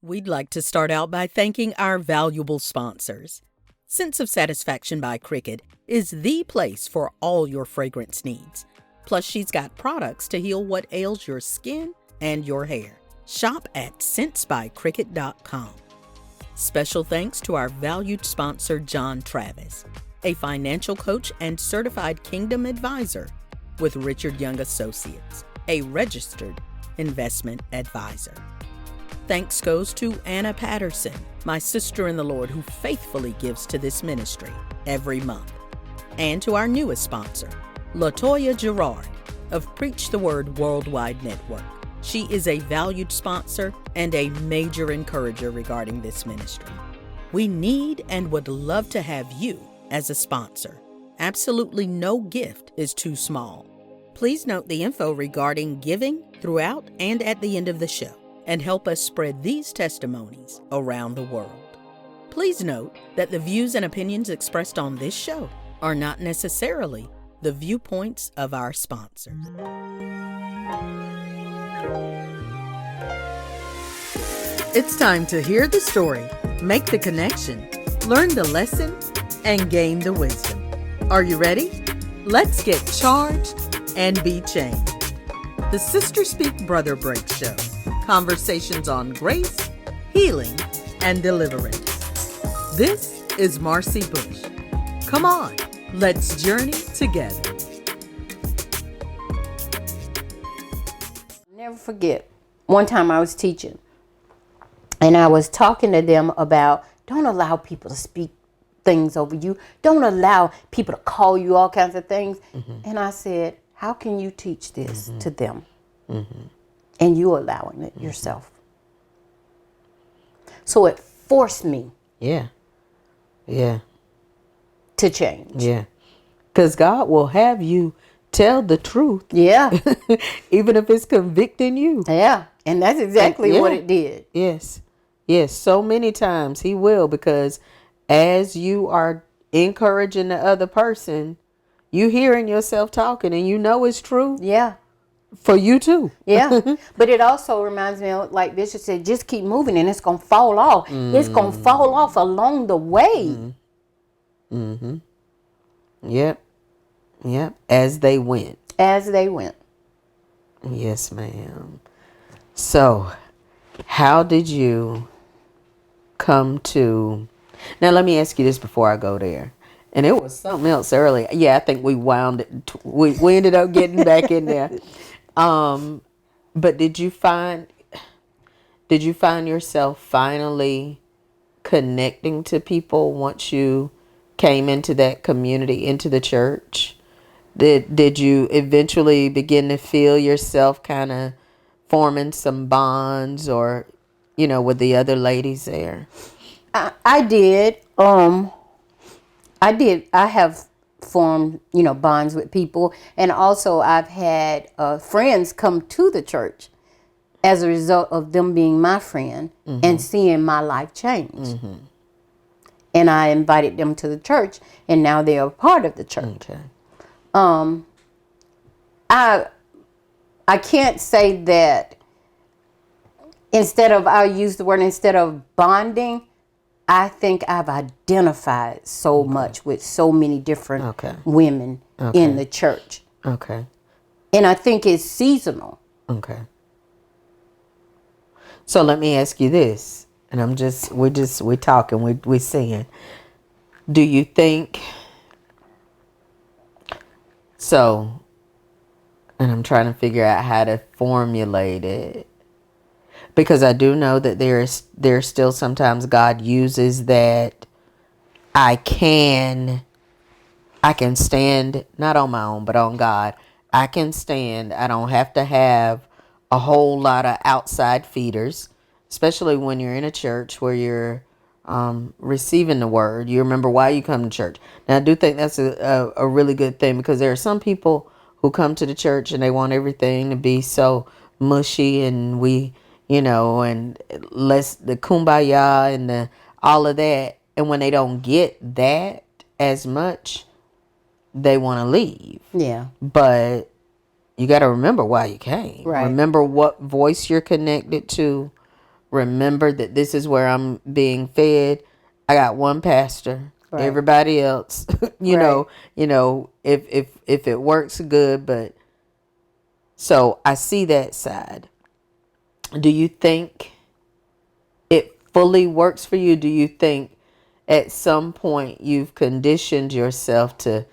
We'd like to start out by thanking our valuable sponsors. Sense of Satisfaction by Cricket is the place for all your fragrance needs. Plus, she's got products to heal what ails your skin and your hair. Shop at scentsbycricket.com. Special thanks to our valued sponsor, John Travis, a financial coach and certified Kingdom advisor with Richard Young Associates, a registered investment advisor. Thanks goes to Anna Patterson, my sister in the Lord who faithfully gives to this ministry every month. And to our newest sponsor, LaToya Gerard of Preach the Word Worldwide Network. She is a valued sponsor and a major encourager regarding this ministry. We need and would love to have you as a sponsor. Absolutely no gift is too small. Please note the info regarding giving throughout and at the end of the show, and help us spread these testimonies around the world. Please note that the views and opinions expressed on this show are not necessarily the viewpoints of our sponsors. It's time to hear the story, make the connection, learn the lesson, and gain the wisdom. Are you ready? Let's get charged and be changed. The Sister Speak Brother Break Show. Conversations on grace, healing, and deliverance. This is Marcy Bush. Come on, let's journey together. Never forget, one time I was teaching, and I was talking to them about don't allow people to speak things over you. Don't allow people to call you all kinds of things. Mm-hmm. And I said, how can you teach this to them? Mm-hmm. And you allowing it yourself. So it forced me. Yeah. To change. Yeah. Because God will have you tell the truth. Yeah. Even if it's convicting you. Yeah. And that's exactly what it did. Yes. So many times he will, because as you are encouraging the other person, you hearing yourself talking and you know it's true. Yeah. For you too. Yeah. But it also reminds me of, like Bishop said, just keep moving and it's going to fall off. It's going to fall off along the way. Mm-hmm. Yep. As they went. Yes, ma'am. So, how did you come to... Now, let me ask you this before I go there. And it was something else earlier. Yeah, I think we wound it. We ended up getting back in there. But did you find yourself finally connecting to people once you came into that community, into the church? Did you eventually begin to feel yourself kind of forming some bonds, or, with the other ladies there? I did. I have formed, bonds with people. And also I've had friends come to the church as a result of them being my friend and seeing my life change. Mm-hmm. And I invited them to the church, and now they are a part of the church. Okay. I can't say that instead of bonding, I think I've identified so much with so many different women in the church. Okay. And I think it's seasonal. Okay. So let me ask you this, and we're talking, we're saying, do you think, so, and I'm trying to figure out how to formulate it, because I do know that there's still sometimes God uses that I can stand, not on my own, but on God. I can stand. I don't have to have a whole lot of outside feeders, especially when you're in a church where you're receiving the word. You remember why you come to church. Now, I do think that's a really good thing, because there are some people who come to the church and they want everything to be so mushy, and and less the kumbaya and all of that. And when they don't get that as much, they want to leave. Yeah. But you got to remember why you came. Right. Remember what voice you're connected to. remember that this is where I'm being fed. I got one pastor. Right. Everybody else, you Right. know, if it works, good. But so I see that side. Do you think it fully works for you? Do you think at some point you've conditioned yourself to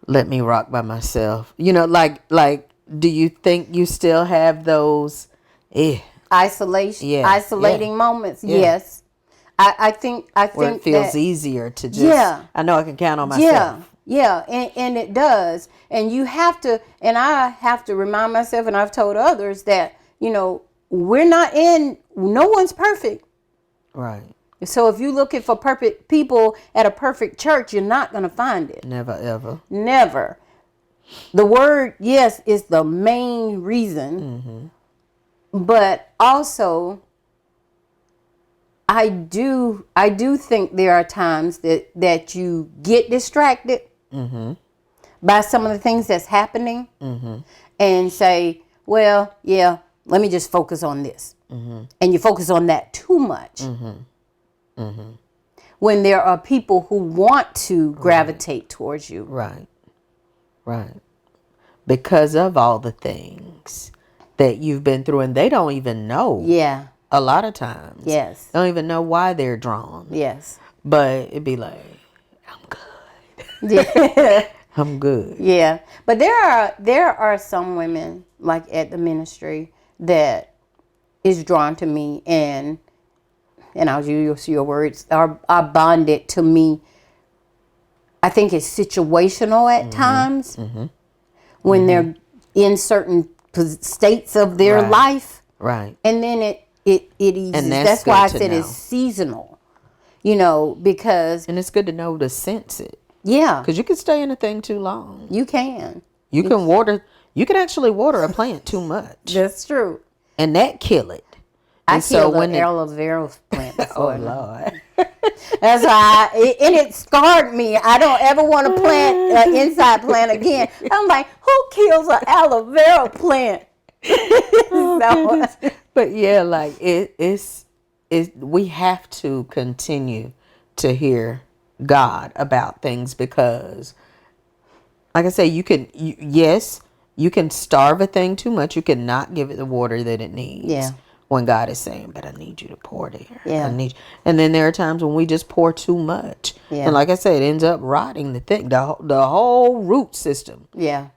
let me rock by myself? You know, like do you think you still have those isolating moments? Yeah. Think where it feels that, easier to just I know I can count on myself. And it does. And you have to, and I have to remind myself, and I've told others that, no one's perfect. Right. So if you're looking for perfect people at a perfect church, you're not going to find it. Never, ever. Never. The word, yes, is the main reason. But also, I do think there are times that you get distracted by some of the things that's happening and say, well, yeah, let me just focus on this. And you focus on that too much. When there are people who want to gravitate towards you. Right. Because of all the things that you've been through, and they don't even know. Yeah. A lot of times. Yes. They don't even know why they're drawn. Yes. But it'd be like, I'm good. Yeah. I'm good. Yeah. But there are some women, like at the ministry, that is drawn to me and I'll use your words, are bonded to me. I think it's situational at times when they're in certain states of their life. Right. And then it eases. And that's why I said it's seasonal, because. And it's good to know to sense it. Yeah. Because you can stay in a thing too long. You can. You can actually water a plant too much. That's true. And that kill it. I killed an aloe vera plant before. Oh, Lord. That's why it scarred me. I don't ever want to plant an inside plant again. I'm like, who kills an aloe vera plant? But yeah, like it's we have to continue to hear God about things because, like I say, you can starve a thing too much. You can not give it the water that it needs. Yeah. When God is saying, but I need you to pour there. Yeah. And then there are times when we just pour too much. Yeah. And like I said, it ends up rotting the thing. The whole root system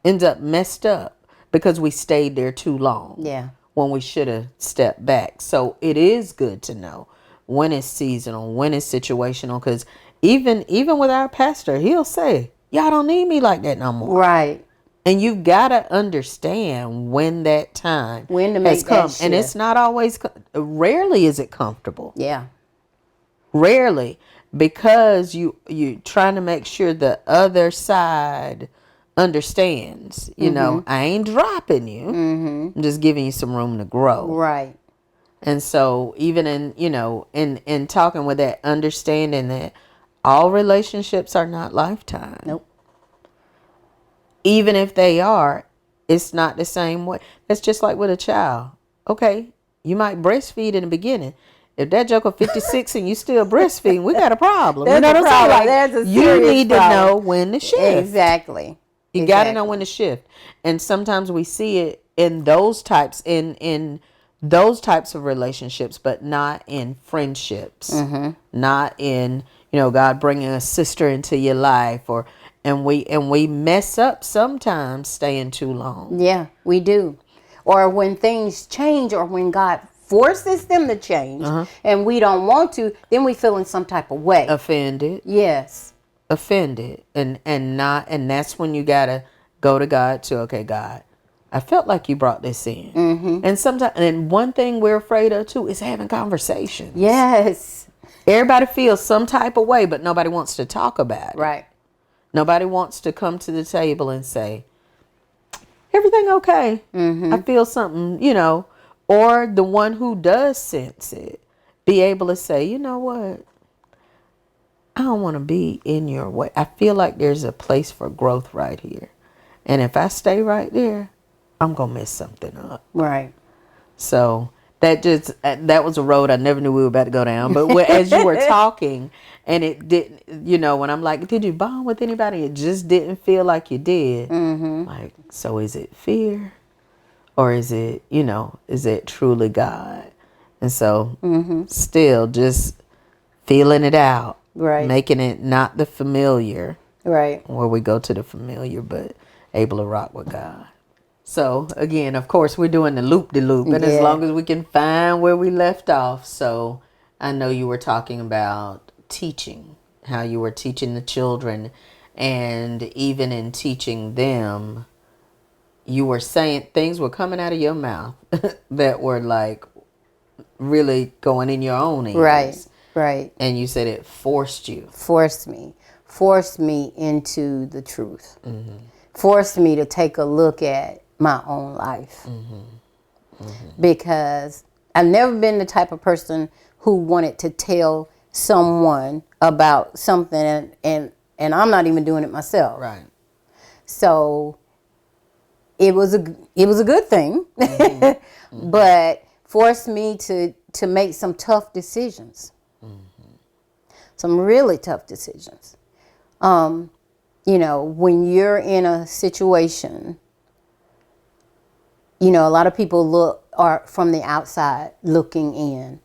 ends up messed up because we stayed there too long. Yeah. When we should have stepped back. So it is good to know when it's seasonal, when it's situational. Because even with our pastor, he'll say, y'all don't need me like that no more. Right. And you've got to understand when that time has come. And it's not always, rarely is it comfortable. Yeah. Rarely. Because you trying to make sure the other side understands. You know, I ain't dropping you. I'm just giving you some room to grow. Right. And so even in talking with that understanding that all relationships are not lifetime. Nope. Even if they are, it's not the same way. It's just like with a child. Okay, you might breastfeed in the beginning. If that joker 56 and you still breastfeeding, we got a problem. There's a problem. There's a you serious need problem. to know when to shift. Exactly. You got to know when to shift. And sometimes we see it in those types in those types of relationships, but not in friendships. Not in God bringing a sister into your life and we mess up sometimes staying too long. Yeah, we do. Or when things change or when God forces them to change and we don't want to, then we feel in some type of way. Offended. Yes. Offended. And that's when you got to go to God to, okay, God, I felt like you brought this in. And sometimes, and one thing we're afraid of too is having conversations. Yes. Everybody feels some type of way, but nobody wants to talk about it. Right. Nobody wants to come to the table and say, everything okay? I feel something, or the one who does sense it, be able to say, you know what? I don't want to be in your way. I feel like there's a place for growth right here. And if I stay right there, I'm going to mess something up. Right. So that was a road I never knew we were about to go down. But as you were talking, and it didn't, when I'm like, did you bond with anybody? It just didn't feel like you did. Like, so is it fear, or is it, is it truly God? And so, still just feeling it out, Right. making it not the familiar, Right. where we go to the familiar, but able to rock with God. So again, of course, we're doing the loop-de-loop, and as long as we can find where we left off. So I know you were talking about teaching, how you were teaching the children, and even in teaching them, you were saying things were coming out of your mouth that were like really going in your own ears. Right. Right. And you said it forced you. Forced me into the truth. Forced me to take a look at my own life. Because I've never been the type of person who wanted to tell someone about something and I'm not even doing it myself. Right. So it was a good thing, but forced me to make some tough decisions. Some really tough decisions. When you're in a situation, a lot of people are from the outside looking in.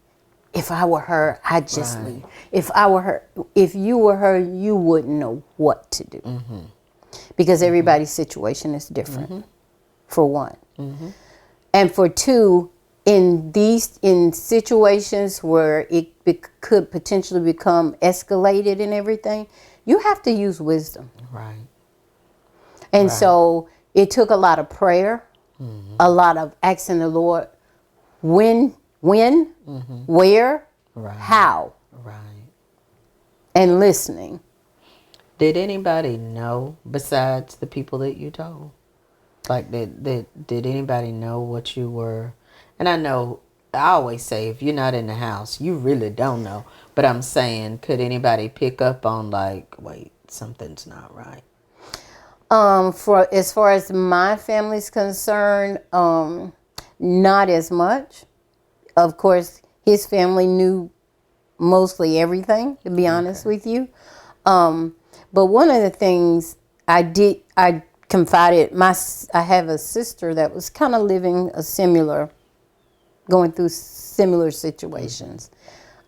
If I were her, I'd just leave. If you were her, you wouldn't know what to do. Because everybody's situation is different, for one. And for two, in situations where it could potentially become escalated and everything, you have to use wisdom. Right. And so it took a lot of prayer, a lot of asking the Lord, when, where, how, and listening. Did anybody know besides the people that you told? Like, did anybody know what you were? And I know, I always say, if you're not in the house, you really don't know. But I'm saying, could anybody pick up on, like, wait, something's not right? For as far as my family's concerned, not as much. Of course, his family knew mostly everything, to be honest with you. But one of the things I confided, I have a sister that was kind of going through similar situations.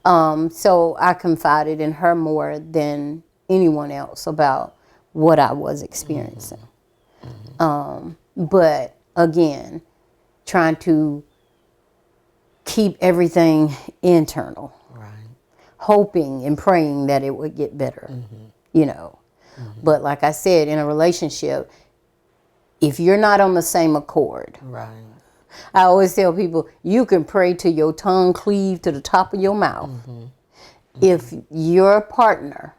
So I confided in her more than anyone else about what I was experiencing. But again, trying to keep everything internal, hoping and praying that it would get better, But like I said, in a relationship, if you're not on the same accord, I always tell people, you can pray till your tongue cleave to the top of your mouth. If your partner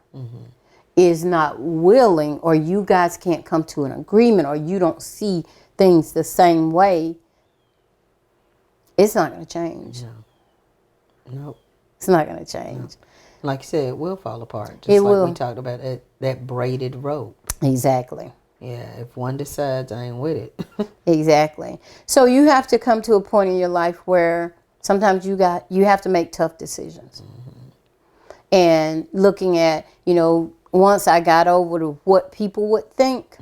is not willing, or you guys can't come to an agreement, or you don't see things the same way, it's not going to change. Nope. It's not going to change. Like you said, it will fall apart. Just It like will. we talked about that braided rope. Exactly. Yeah, if one decides I ain't with it. Exactly. So you have to come to a point in your life where sometimes you have to make tough decisions. And looking at, once I got over to what people would think,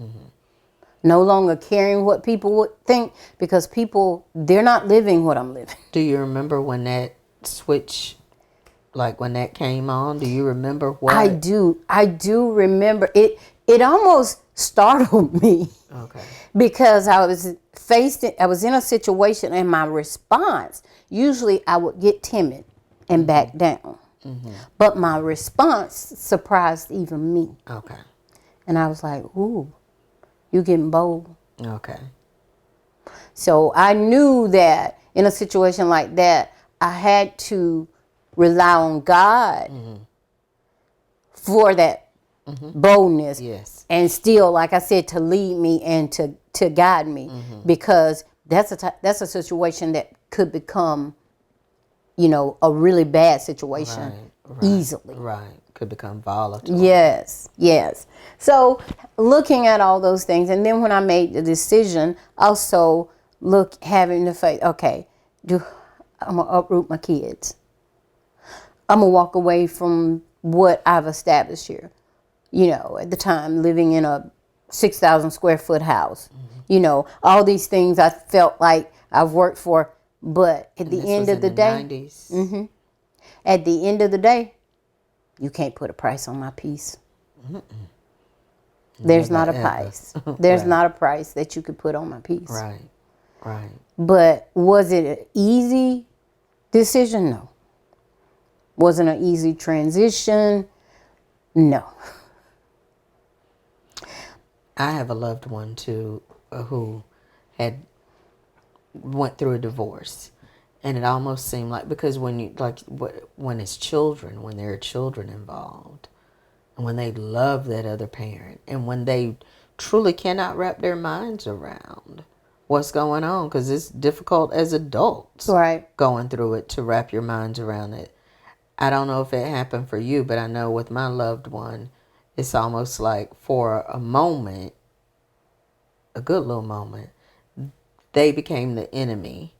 no longer caring what people would think, because people, they're not living what I'm living. Do you remember when that switch, like when that came on? Do you remember what? I do remember it. It almost startled me. Okay. Because I was in a situation, and my response, usually I would get timid and back down. But my response surprised even me. Okay. And I was like, ooh, you getting bold. Okay. So I knew that in a situation like that, I had to rely on God for that boldness. Yes. And still, like I said, to lead me and to guide me, because that's a situation that could become, a really bad situation easily. Right. Could become volatile. Yes. So looking at all those things, and then when I made the decision, also having the faith, okay, I'm going to uproot my kids. I'm going to walk away from what I've established here. You know, at the time, living in a 6,000 square foot house. You know, all these things I felt like I've worked for. But at the end of the day, 90s. At the end of the day, you can't put a price on my peace. There's not a price. There's not a price that you could put on my peace. Right. Right. But was it an easy decision? No. Was it an easy transition? No. I have a loved one too who had went through a divorce, and it almost seemed like, because when you when it's children, when there are children involved, and when they love that other parent, and when they truly cannot wrap their minds around what's going on, because it's difficult as adults, right, going through it, to wrap your minds around it. I don't know if it happened for you, but I know with my loved one, it's almost like for a moment, a good little moment, they became the enemy,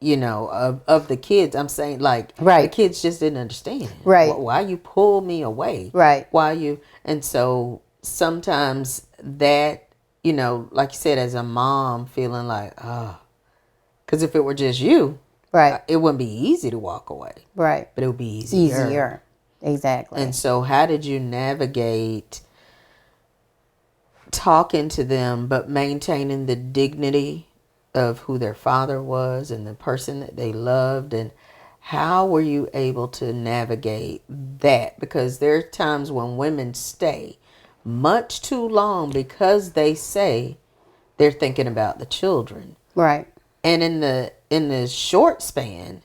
you know, of the kids. I'm saying, like, right, the kids just didn't understand. Right. Why you pull me away? Right. Why you? And so sometimes that, you know, like you said, as a mom, feeling like, because if it were just you, right, it wouldn't be easy to walk away. Right. But it would be easier. Exactly. And so how did you navigate talking to them, but maintaining the dignity of who their father was and the person that they loved? And how were you able to navigate that? Because there are times when women stay much too long because they say they're thinking about the children. Right. And in the short span,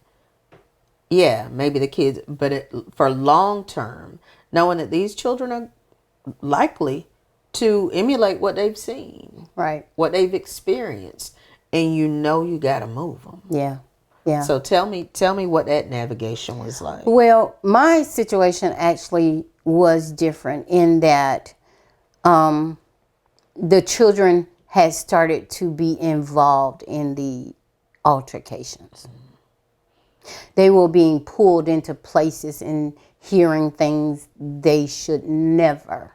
yeah, maybe the kids, but for long term, knowing that these children are likely to emulate what they've seen, right, what they've experienced, and you know you got to move them. Yeah. Yeah. So tell me what that navigation was like. Well, my situation actually was different in that the children had started to be involved in the altercations. They were being pulled into places and hearing things they should never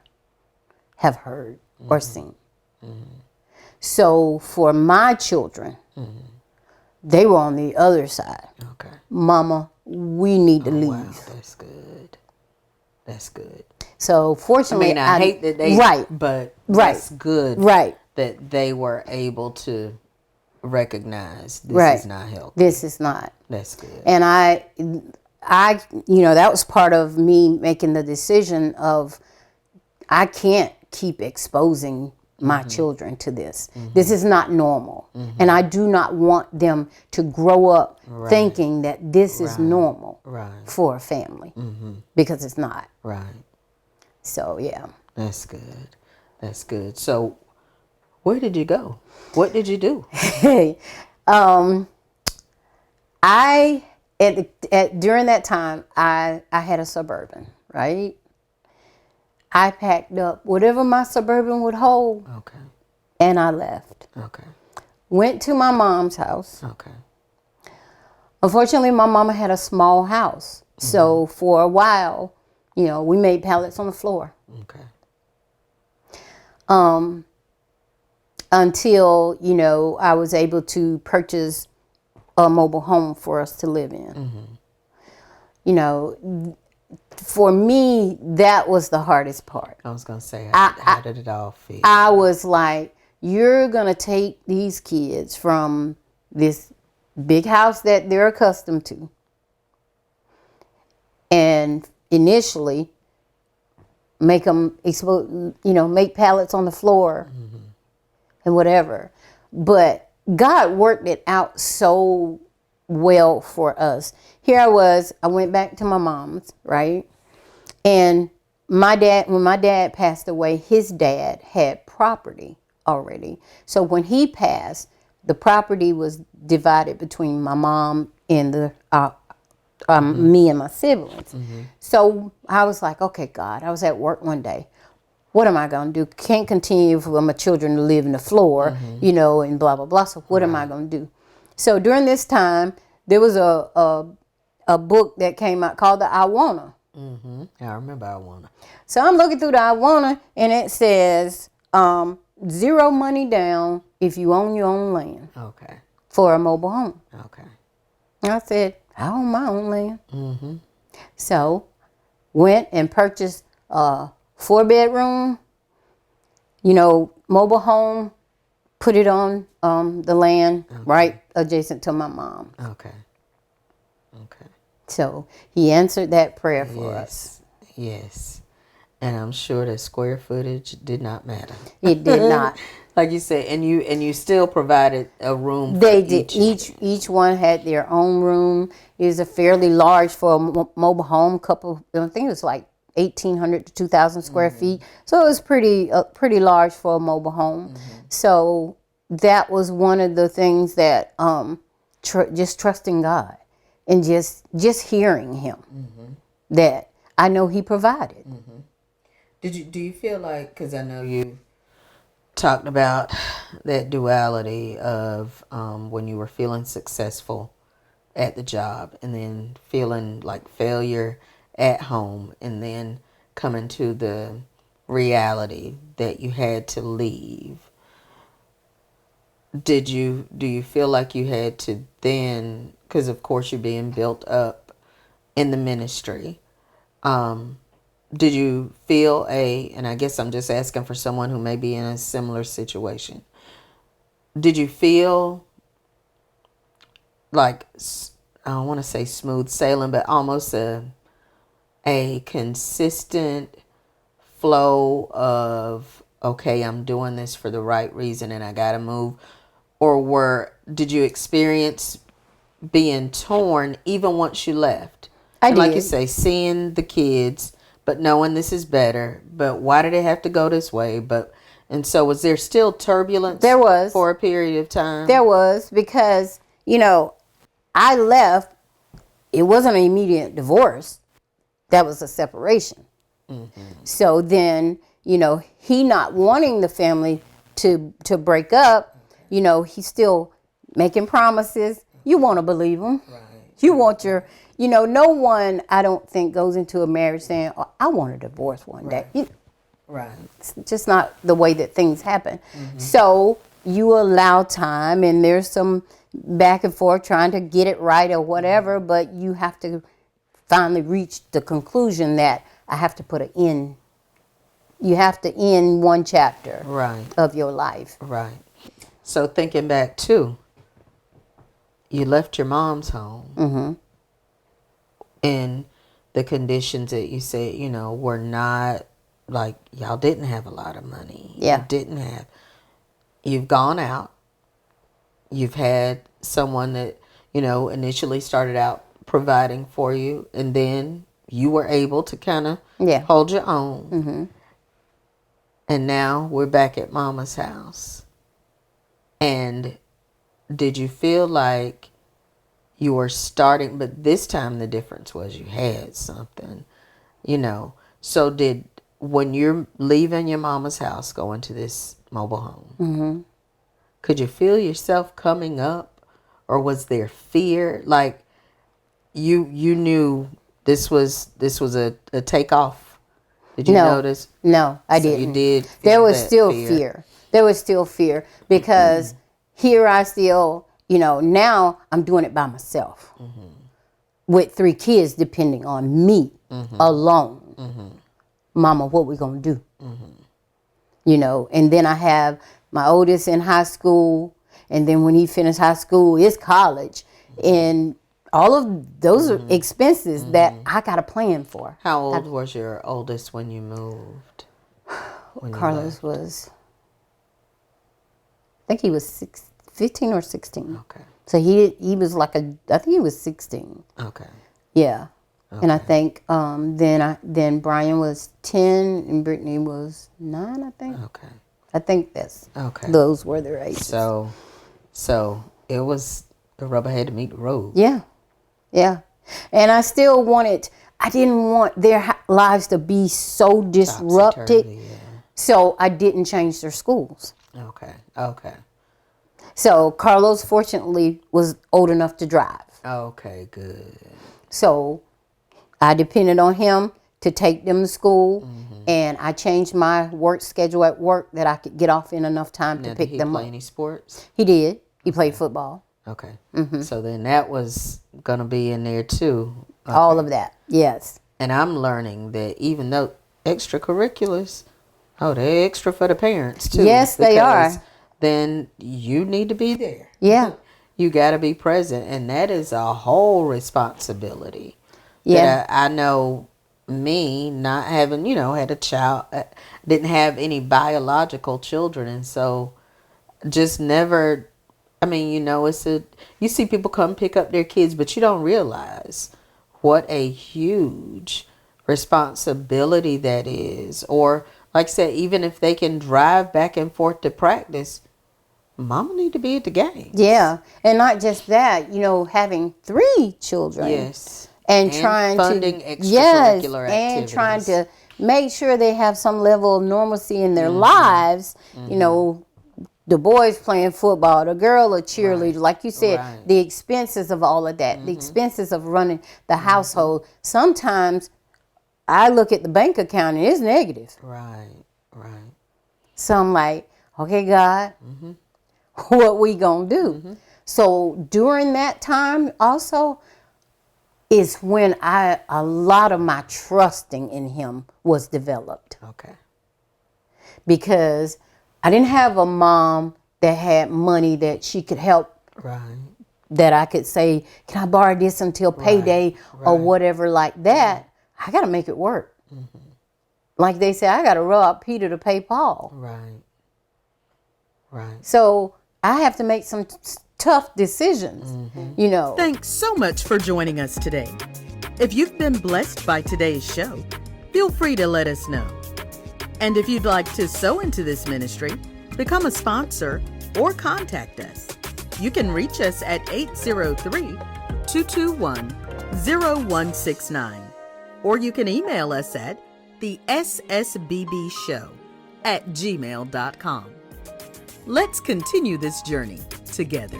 have heard or seen. So for my children, they were on the other side. Okay. Mama, we need to leave. Wow, that's good. That's good. So fortunately, I hate that they, right, but right, that's good, right, that they were able to recognize this right, is not healthy. This is not. That's good. And I, you know, that was part of me making the decision of, I can't keep exposing my children to this. This is not normal. And I do not want them to grow up thinking that this is normal for a family, because it's not. Right. So, yeah. That's good. That's good. So where did you go? What did you do? During that time, I had a Suburban, right? I packed up whatever my Suburban would hold. Okay. And I left. Okay. Went to my mom's house. Okay. Unfortunately, my mama had a small house. So for a while, you know, we made pallets on the floor. Okay. Until, you know, I was able to purchase a mobile home for us to live in. You know, for me, that was the hardest part. I was going to say, how did it all feel? I was like, you're going to take these kids from this big house that they're accustomed to, and initially make them explode, you know, make pallets on the floor and whatever. But God worked it out so well for us. Here I went back to my mom's, right? And when my dad passed away, his dad had property already. So when he passed, the property was divided between my mom and me and my siblings. So I was like, okay, God, I was at work one day. What am I going to do? Can't continue for my children to live in the floor, you know, and blah, blah, blah. So what am I going to do? So during this time, there was a book that came out called the I Wanna. Mm-hmm. I remember I Wanna. So I'm looking through the I Wanna, and it says 0 money down if you own your own land. Okay. For a mobile home. Okay. And I said, I own my own land. Mm-hmm. So went and purchased a 4-bedroom, mobile home, put it on the land right adjacent to my mom. Okay. Okay. So he answered that prayer for us. Yes. And I'm sure the square footage did not matter. It did not. Like you said, and you still provided a room. They did. Each one had their own room. It was a fairly large for a mobile home. I think it was like 1,800 to 2,000 square feet. So it was pretty large for a mobile home. So that was one of the things that just trusting God and just hearing Him that I know He provided. Do you feel like, because I know you talked about that duality of when you were feeling successful at the job and then feeling like failure at home and then coming to the reality that you had to leave. Do you feel like you had to then, because of course you're being built up in the ministry, did you feel and I guess I'm just asking for someone who may be in a similar situation. Did you feel like, I don't want to say smooth sailing, but almost a consistent flow of, okay, I'm doing this for the right reason and I got to move? Or did you experience being torn even once you left? I did. Like you say, seeing the kids, but knowing this is better, but why did it have to go this way? And so was there still turbulence? There was. For a period of time? There was, because, I left. It wasn't an immediate divorce. That was a separation. So then, he not wanting the family to break up, he's still making promises. You want to believe him. Right. You want no one, I don't think, goes into a marriage saying, oh, I want a divorce one day. Right. It's just not the way that things happen. So you allow time, and there's some back and forth trying to get it right or whatever, but you have to finally reach the conclusion that I have to put an end. You have to end one chapter of your life. Right. So thinking back too, you left your mom's home in the conditions that you said, were not, like, y'all didn't have a lot of money. Yeah. You didn't have. You've gone out. You've had someone that, initially started out providing for you, and then you were able to kind of hold your own. And now we're back at Mama's house. And did you feel like you were starting, but this time the difference was you had something, So when you're leaving your mama's house, going to this mobile home, could you feel yourself coming up, or was there fear? Like you knew this was a takeoff. Did you notice? No, I didn't. You did. There was still fear. There was still fear because here I still, now I'm doing it by myself with 3 kids depending on me alone. Mama, what we gonna do? And then I have my oldest in high school, and then when he finished high school, it's college, and all of those are expenses that I got to plan for. How old was your oldest when you moved? Carlos was, I think he was 15 or 16. Okay. So he was like I think he was 16. Okay. Yeah. Okay. And I think then Brian was 10 and Brittany was 9, I think. Okay. I think those were their ages. So it was, the rubber had to meet the road. Yeah. Yeah. And I didn't want their lives to be so disrupted. Yeah. So I didn't change their schools. Okay. Okay. So Carlos fortunately was old enough to drive. Okay, good. So I depended on him to take them to school, and I changed my work schedule at work that I could get off in enough time to pick them Did he play up. any sports? He did. He played football. Okay. So then that was going to be in there too. Okay. All of that. Yes. And I'm learning that even though extracurriculars, they're extra for the parents too. Yes, they are. Because then you need to be there. Yeah. You got to be present. And that is a whole responsibility. Yeah. That I know me not having, had a child, didn't have any biological children. And so just never, you see people come pick up their kids, but you don't realize what a huge responsibility that is. Or like I said, even if they can drive back and forth to practice, mama need to be at the game. Yeah. And not just that, having 3 children. Yes. And trying funding to extracurricular activities. And trying to make sure they have some level of normalcy in their lives. The boys playing football, the girl a cheerleader, like you said, the expenses of all of that, the expenses of running the household. Sometimes I look at the bank account and it's negative. Right. So I'm like, okay, God, what we gonna do? So during that time also is when a lot of my trusting in him was developed. Okay. Because I didn't have a mom that had money that she could help. Right. That I could say, can I borrow this until payday or whatever like that? I got to make it work. Like they say, I got to rob Peter to pay Paul. Right. So I have to make some tough decisions, Thanks so much for joining us today. If you've been blessed by today's show, feel free to let us know. And if you'd like to sow into this ministry, become a sponsor, or contact us, you can reach us at 803-221-0169. Or you can email us at thessbbshow@gmail.com. Let's continue this journey together.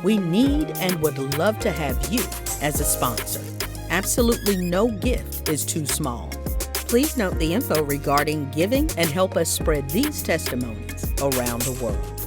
We need and would love to have you as a sponsor. Absolutely no gift is too small. Please note the info regarding giving and help us spread these testimonies around the world.